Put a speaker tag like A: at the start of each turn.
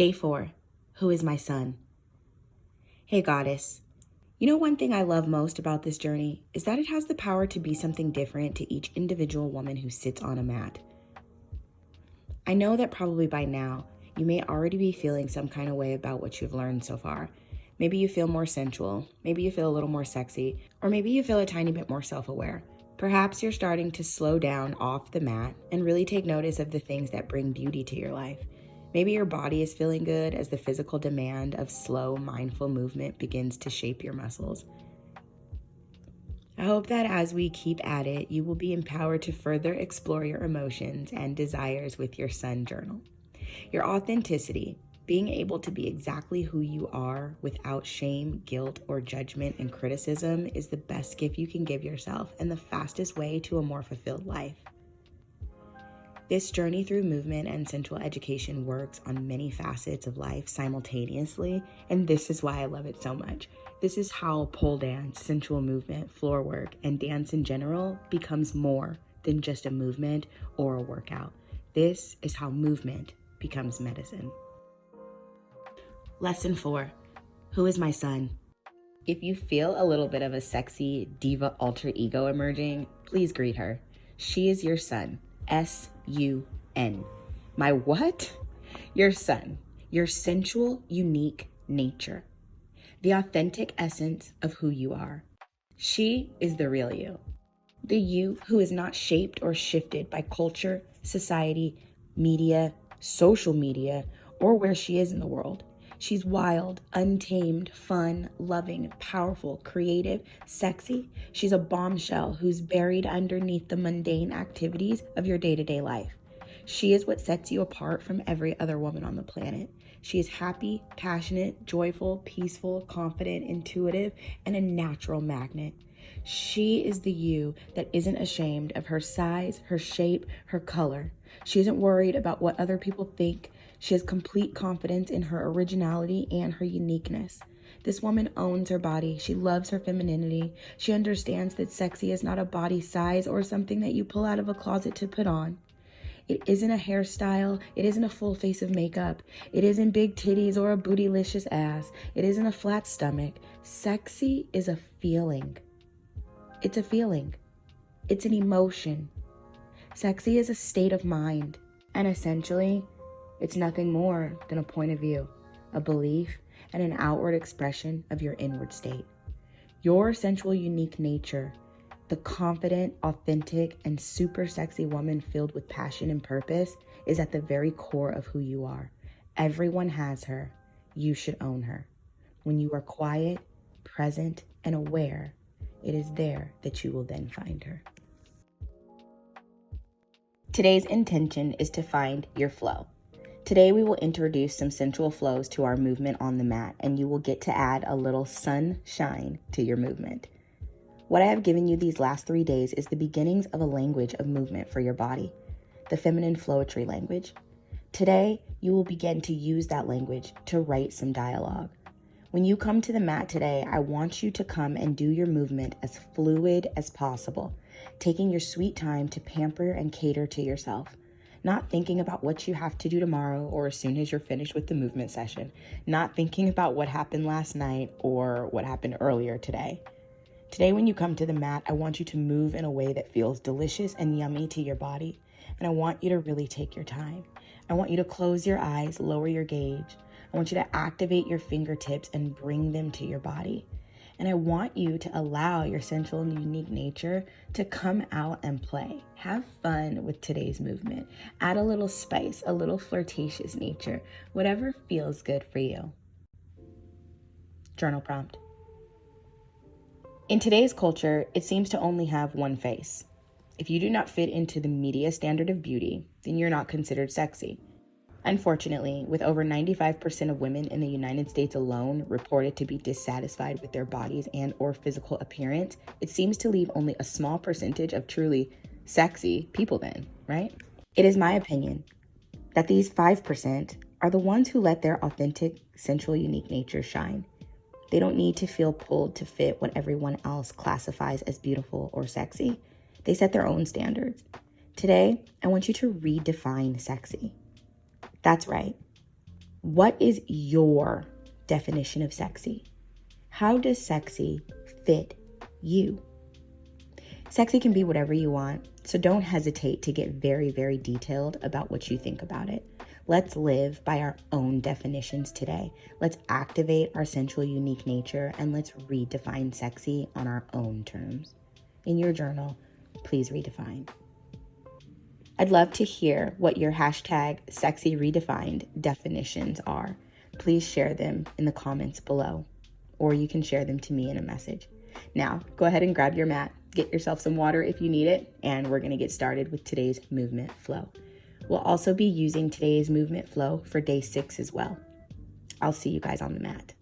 A: Day 4, who is my son? Hey goddess, you know one thing I love most about this journey is that it has the power to be something different to each individual woman who sits on a mat. I know that probably by now, you may already be feeling some kind of way about what you've learned so far. Maybe you feel more sensual, maybe you feel a little more sexy, or maybe you feel a tiny bit more self-aware. Perhaps you're starting to slow down off the mat and really take notice of the things that bring beauty to your life. Maybe your body is feeling good as the physical demand of slow, mindful movement begins to shape your muscles. I hope that as we keep at it, you will be empowered to further explore your emotions and desires with your Sun journal. Your authenticity, being able to be exactly who you are without shame, guilt, or judgment and criticism is the best gift you can give yourself and the fastest way to a more fulfilled life. This journey through movement and sensual education works on many facets of life simultaneously, and this is why I love it so much. This is how pole dance, sensual movement, floor work, and dance in general becomes more than just a movement or a workout. This is how movement becomes medicine. Lesson 4, who is my son? If you feel a little bit of a sexy diva alter ego emerging, please greet her. She is your sun. S.U.N. My what? Your sun, your sensual, unique nature, the authentic essence of who you are. She is the real you, the you who is not shaped or shifted by culture, society, media, social media, or where she is in the world. She's wild, untamed, fun, loving, powerful, creative, sexy. She's a bombshell who's buried underneath the mundane activities of your day-to-day life. She is what sets you apart from every other woman on the planet. She is happy, passionate, joyful, peaceful, confident, intuitive, and a natural magnet. She is the you that isn't ashamed of her size, her shape, her color. She isn't worried about what other people think. She has complete confidence in her originality and her uniqueness. This woman owns her body. She loves her femininity. She understands that sexy is not a body size or something that you pull out of a closet to put on. It isn't a hairstyle. It isn't a full face of makeup. It isn't big titties or a bootylicious ass. It isn't a flat stomach. Sexy is a feeling. It's a feeling. It's an emotion. Sexy is a state of mind. And essentially, it's nothing more than a point of view, a belief, and an outward expression of your inward state. Your sensual, unique nature, the confident, authentic, and super sexy woman filled with passion and purpose, is at the very core of who you are. Everyone has her. You should own her. When you are quiet, present, and aware, it is there that you will then find her. Today's intention is to find your flow. Today we will introduce some sensual flows to our movement on the mat, and you will get to add a little sunshine to your movement. What I have given you these last 3 days is the beginnings of a language of movement for your body, the feminine flowetry language. Today, you will begin to use that language to write some dialogue. When you come to the mat today, I want you to come and do your movement as fluid as possible, taking your sweet time to pamper and cater to yourself. Not thinking about what you have to do tomorrow or as soon as you're finished with the movement session. Not thinking about what happened last night or what happened earlier today. Today, when you come to the mat, I want you to move in a way that feels delicious and yummy to your body. And I want you to really take your time. I want you to close your eyes, lower your gaze. I want you to activate your fingertips and bring them to your body. And I want you to allow your sensual and unique nature to come out and play. Have fun with today's movement. Add a little spice, a little flirtatious nature, whatever feels good for you. Journal prompt. In today's culture, it seems to only have one face. If you do not fit into the media standard of beauty, then you're not considered sexy. Unfortunately, with over 95% of women in the United States alone reported to be dissatisfied with their bodies and or physical appearance, it seems to leave only a small percentage of truly sexy people then, right? It is my opinion that these 5% are the ones who let their authentic, sensual, unique nature shine. They don't need to feel pulled to fit what everyone else classifies as beautiful or sexy. They set their own standards. Today, I want you to redefine sexy. That's right. What is your definition of sexy? How does sexy fit you? Sexy can be whatever you want, so don't hesitate to get very, very detailed about what you think about it. Let's live by our own definitions today. Let's activate our sensual, unique nature, and let's redefine sexy on our own terms. In your journal, please redefine. I'd love to hear what your hashtag sexy redefined definitions are. Please share them in the comments below, or you can share them to me in a message. Now, go ahead and grab your mat, get yourself some water if you need it, and we're going to get started with today's movement flow. We'll also be using today's movement flow for day 6 as well. I'll see you guys on the mat.